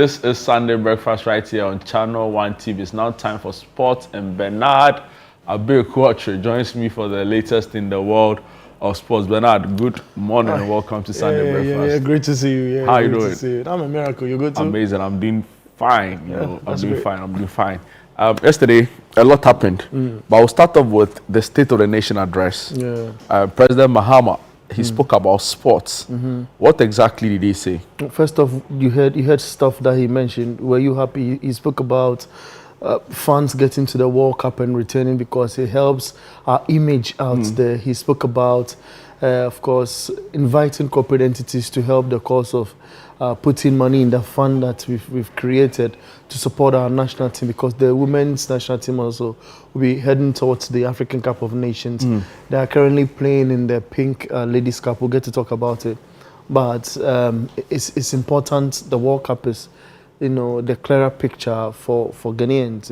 This is Sunday Breakfast right here on ChannelOne TV. It's now time for sports, and Bennard Abeiku joins me for the latest in the world of sports. Bernard, good morning and welcome to Sunday Breakfast. Yeah, great to see you. Yeah, how you doing? I'm a miracle. You good too? Amazing. I'm doing fine. I'm doing fine. Yesterday, a lot happened, but I'll start off with the State of the Nation address. Yeah. President Mahama, he spoke about sports. What exactly did he say? First off, you heard stuff that he mentioned. Were you happy? He spoke about fans getting to the World Cup and returning because it helps our image out there. He spoke about, of course, inviting corporate entities to help the cause of putting money in the fund that we've created to support our national team, because the women's national team also will be heading towards the African Cup of Nations. They are currently playing in the Pink Ladies Cup. We'll get to talk about it. But it's important. The World Cup is, the clearer picture for Ghanaians.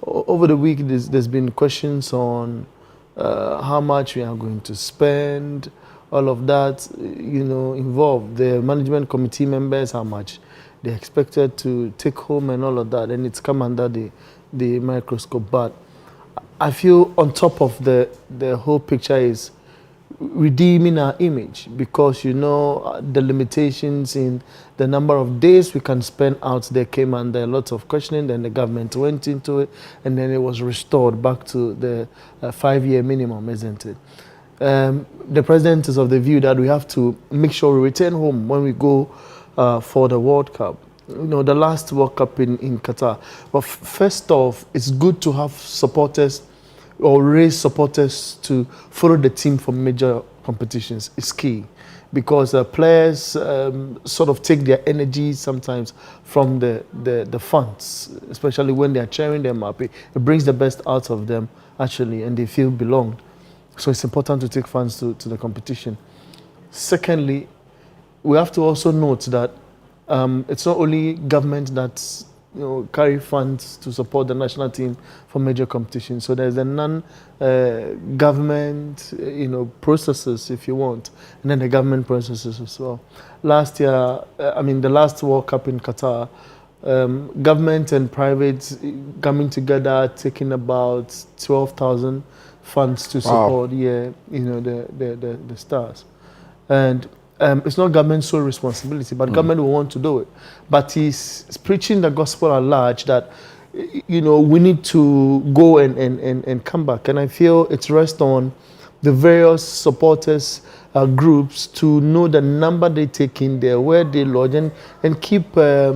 Over the week, there's been questions on how much we are going to spend, all of that, involved. The management committee members, how much they expected to take home and all of that, and it's come under the microscope. But I feel on top of the whole picture is redeeming our image, because the limitations in the number of days we can spend out there came under a lot of questioning. Then the government went into it, and then it was restored back to the 5-year minimum, isn't it? The president is of the view that we have to make sure we return home when we go for the World Cup. The last World Cup in Qatar. But first off, it's good to have supporters or raise supporters to follow the team for major competitions. It's key, because players sort of take their energy sometimes from the fans, especially when they are cheering them up. It brings the best out of them, actually, and they feel belonged. So it's important to take fans to the competition. Secondly, we have to also note that it's not only government that carry funds to support the national team for major competitions. So there's a non-government processes, if you want, and then the government processes as well. Last year, the last World Cup in Qatar, government and private coming together, taking about 12,000 funds to support the stars. And it's not government's sole responsibility, but government will want to do it. But he's preaching the gospel at large that we need to go and come back. And I feel it's rest on the various supporters groups to know the number they take in there, where they lodge, and keep a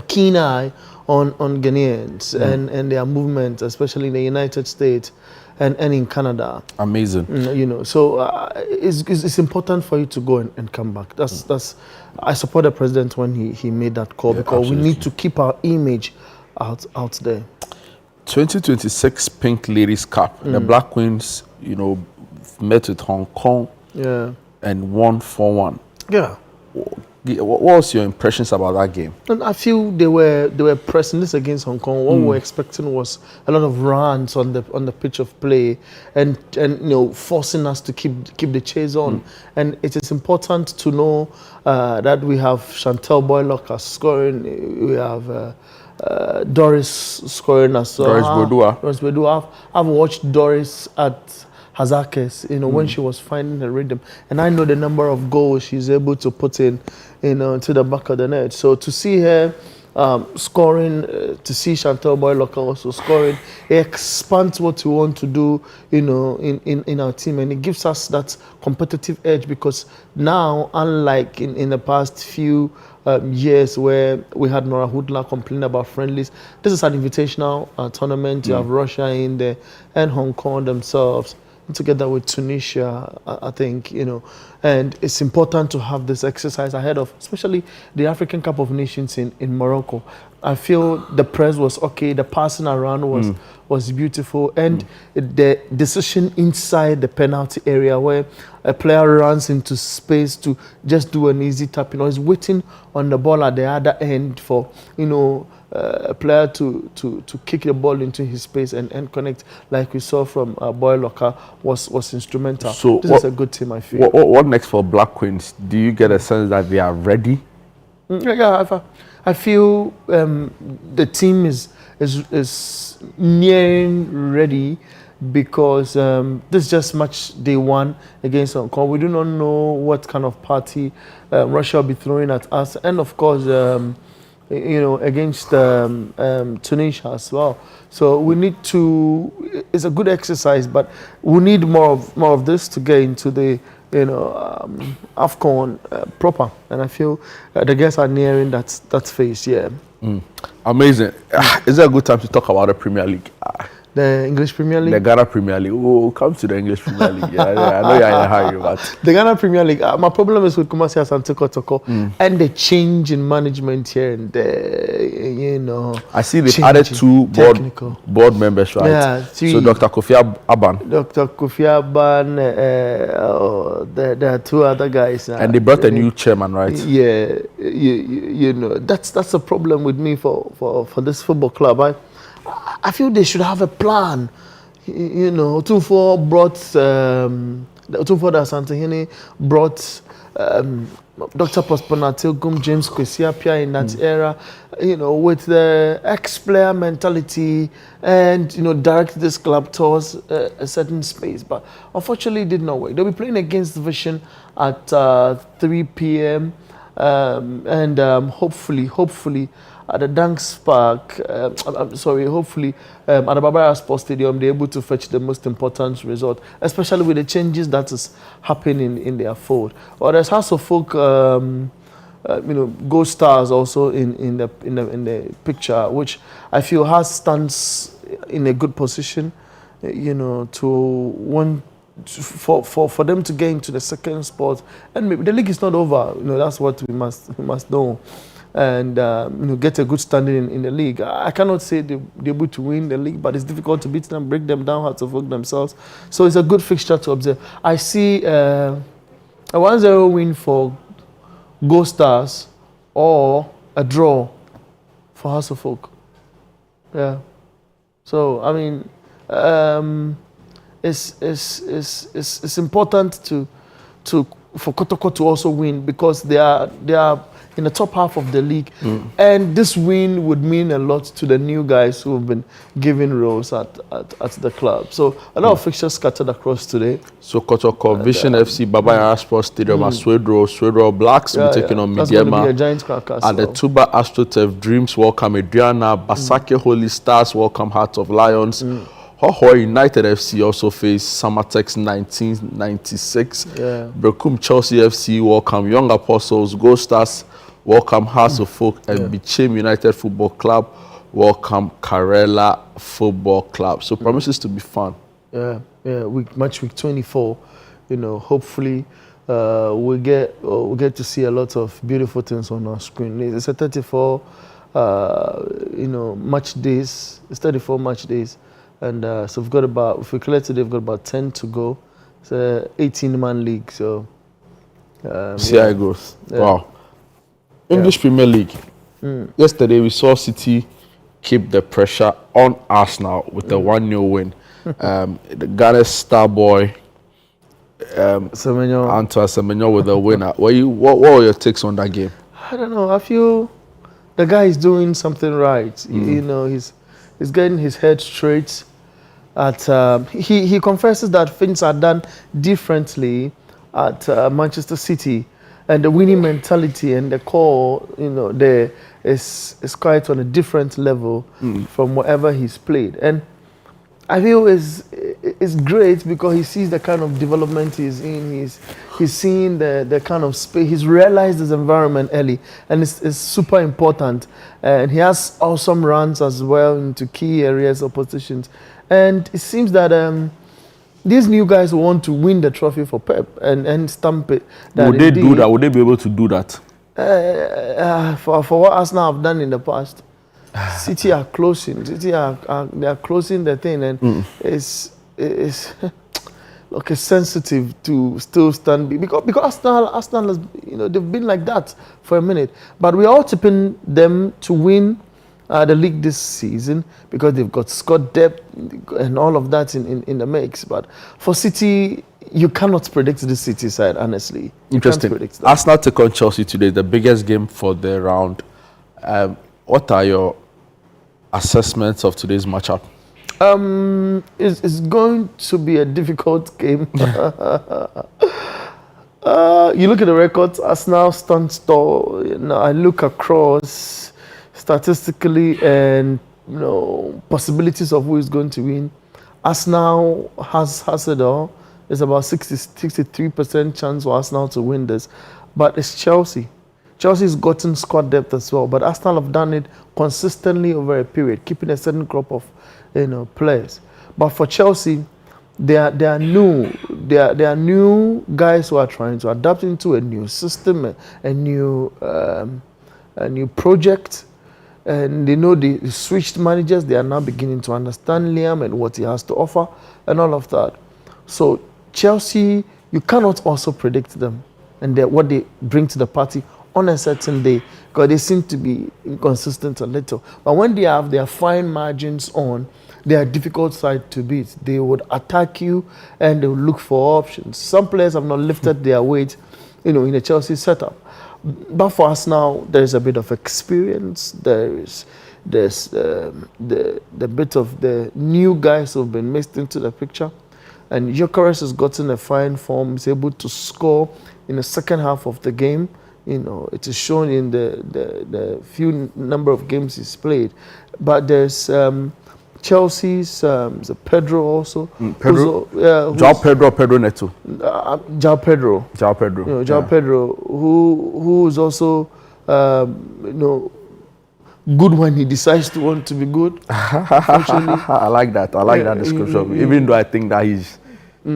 keen eye on Ghanaians and their movement, especially in the United States and in Canada. Amazing. So it's important for you to go and come back. That's I support the president when he made that call, because absolutely. We need to keep our image out there. 2026 Pink Ladies Cup. The Black Queens, met with Hong Kong and won 4-1. Yeah. What was your impressions about that game? And I feel they were pressing this against Hong Kong. What we were expecting was a lot of runs on the pitch of play, and forcing us to keep the chase on. And it is important to know that we have Chantel Boylocker scoring. We have Doris scoring as well. Doris Bodua. I've watched Doris at Hazakes, when she was finding her rhythm, and I know the number of goals she's able to put in, to the back of the net. So to see her scoring, to see Chantel Boylocker also scoring, it expands what we want to do, in our team, and it gives us that competitive edge, because now, unlike in the past few years where we had Nora Hoodler complaining about friendlies, this is an invitational tournament. You have Russia in there and Hong Kong themselves, together with Tunisia, I think, and it's important to have this exercise ahead of, especially the African Cup of Nations in Morocco. I feel the press was okay, the passing around was beautiful, and the decision inside the penalty area, where a player runs into space to just do an easy tap, is waiting on the ball at the other end for, a player to kick the ball into his space and connect, like we saw from Boylocker, was instrumental. So this is a good team, I feel. What next for Black Queens? Do you get a sense that they are ready I feel the team is nearing ready because this is just match day one against Hong Kong. We do not know what kind of party Russia will be throwing at us, and of course, against Tunisia as well. So we need to. It's a good exercise, but we need more of this to get into the AFCON proper, and I feel the guys are nearing that phase. Yeah. Amazing. Is it a good time to talk about the Premier League? The English Premier League? The Ghana Premier League. Oh, come to the English Premier League. Yeah, I know you're in a hurry, but... The Ghana Premier League, my problem is with Kumasi Asante Kotoko and the change in management here and there, I see they've added two board members, right? Yeah. So Dr. Kofi Aban. Dr. Kofi Aban, there are two other guys. And they brought a new chairman, right? Yeah, that's a problem with me for this football club. I feel they should have a plan. Otunfo brought Otunfo Asantehene brought Dr. Posponatilgum, James Kwesi Appiah in that era, with the ex-player mentality and direct this club towards a certain space. But unfortunately, it did not work. They'll be playing against Vision at 3 p.m. And hopefully. At the Danks Park, hopefully at the Barbara Sports Stadium, they're able to fetch the most important result, especially with the changes that is happening in their fold. Or there's House of Folk, Gold Stars also in the picture, which I feel stands in a good position, for them to get into the second spot. And maybe the league is not over. That's what we must know. And get a good standing in the league. I cannot say they're able to win the league, but it's difficult to beat them, break them down, how to work themselves. So it's a good fixture to observe. I see a 1-0 win for Gold Stars or a draw for House of Folk. Yeah. So I mean, it's important for Kotoko to also win because they are in the top half of the league, and this win would mean a lot to the new guys who have been given roles at the club. So a lot of fixtures scattered across today. So Kotoko, Vision FC, Baba Sports Stadium, Swedro Blacks will be taking on Midyema. A giant cracker. At the Tuba AstroTurf, Dreams welcome Adriana. Basake Holy Stars welcome Heart of Lions. Hoho United FC also face Samatex 1996. Brekum Chelsea FC welcome Young Apostles. Gold Stars welcome House of Folk. And Bichim United Football Club welcome Karela Football Club. So promises to be fun. Yeah. Match week 24. Hopefully we'll get to see a lot of beautiful things on our screen. It's a 34 match days. It's 34 match days. And so we've got if we collect today, we've got about 10 to go. It's an 18-man league, so... see how it goes. Yeah. Wow. English Premier League. Yesterday, we saw City keep the pressure on Arsenal with a 1-0 win. The Ghana's star boy, Antoine Semenyo with a winner. What were your takes on that game? I don't know. I feel the guy is doing something right. He's getting his head straight. He confesses that things are done differently at Manchester City, and the winning mentality and the core, there is quite on a different level from whatever he's played. And I feel it's great because he sees the kind of development he's in. He's seeing the kind of space. He's realized his environment early, and it's super important. And he has awesome runs as well into key areas of positions. And it seems that these new guys want to win the trophy for Pep and stamp it. Would they do that? Would they be able to do that? For what Arsenal have done in the past. City are closing. They are closing the thing, and it's sensitive to still stand because Arsenal has, they've been like that for a minute. But we are all tipping them to win the league this season because they've got squad depth and all of that in the mix. But for City, you cannot predict the City side, honestly. You can't Interesting. predict that. Arsenal take on Chelsea today, the biggest game for the round. What are your assessments of today's matchup? It's going to be a difficult game. You look at the records, Arsenal stands tall. You know, I look across statistically and possibilities of who is going to win. Arsenal has it all. There's about 63% chance for Arsenal to win this, but it's Chelsea. Chelsea's gotten squad depth as well, but Arsenal have done it consistently over a period, keeping a certain crop of players. But for Chelsea, they are new guys who are trying to adapt into a new system, a new project, and they know they switched managers. They are now beginning to understand Liam and what he has to offer and all of that. So Chelsea, you cannot also predict them and what they bring to the party on a certain day, because they seem to be inconsistent a little. But when they have their fine margins on, they are difficult side to beat. They would attack you and they will look for options. Some players have not lifted their weight, in a Chelsea setup. But for us now, there is a bit of experience. There's the bit of the new guys who've been mixed into the picture. And Gyökeres has gotten a fine form. He's able to score in the second half of the game. It is shown in the few number of games he's played. But there's Chelsea's Pedro also. Pedro? João Pedro, Pedro Neto. João Pedro. João Pedro. João Pedro, who is also, good when he decides to want to be good. I like that. I like that description. Even though I think that he's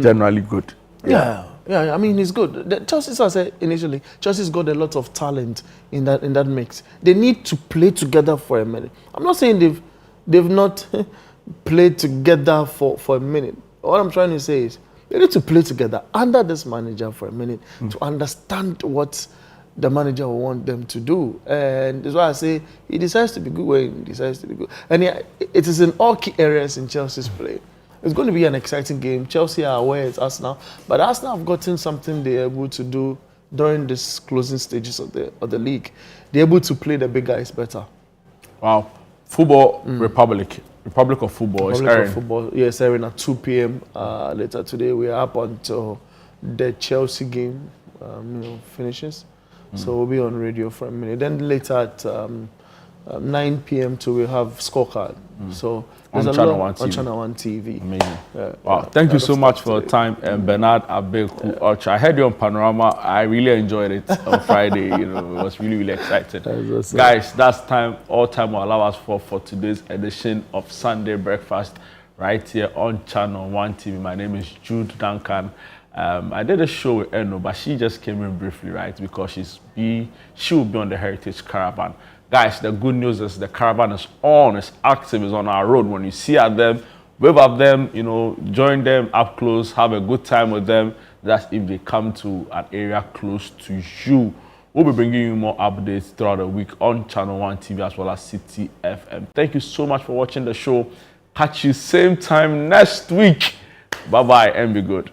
generally good. Yeah, I mean, he's good. Chelsea, as I said initially, Chelsea's got a lot of talent in that mix. They need to play together for a minute. I'm not saying they've not played together for a minute. What I'm trying to say is they need to play together under this manager for a minute to understand what the manager will want them to do. And that's why I say he decides to be good when he decides to be good. And it is in all key areas in Chelsea's play. It's going to be an exciting game. Chelsea are aware it's Arsenal, but Arsenal have gotten something they're able to do during this closing stages of the league. They're able to play the big guys better. Wow. Football Republic of Football is airing. Football, yes, airing at 2 p.m. Later today. We are up until the Chelsea game finishes. So we'll be on radio for a minute. Then later at 9 p.m. we'll have scorecard. So there's on ChannelOne TV. Amazing. Wow. Thank you so much for your time, Bennard Abeiku. I heard you on Panorama. I really enjoyed it on Friday. It was really, really exciting. Guys, that's all time will allow us for today's edition of Sunday Breakfast right here on ChannelOne TV. My name is Jude Duncan. I did a show with Eno, but she just came in briefly, right? Because she will be on the Heritage Caravan. Guys, the good news is the caravan is on, it's active, it's on our road. When you see at them, wave at them, join them up close, have a good time with them. That's if they come to an area close to you. We'll be bringing you more updates throughout the week on ChannelOne TV as well as City FM. Thank you so much for watching the show. Catch you same time next week. Bye-bye and be good.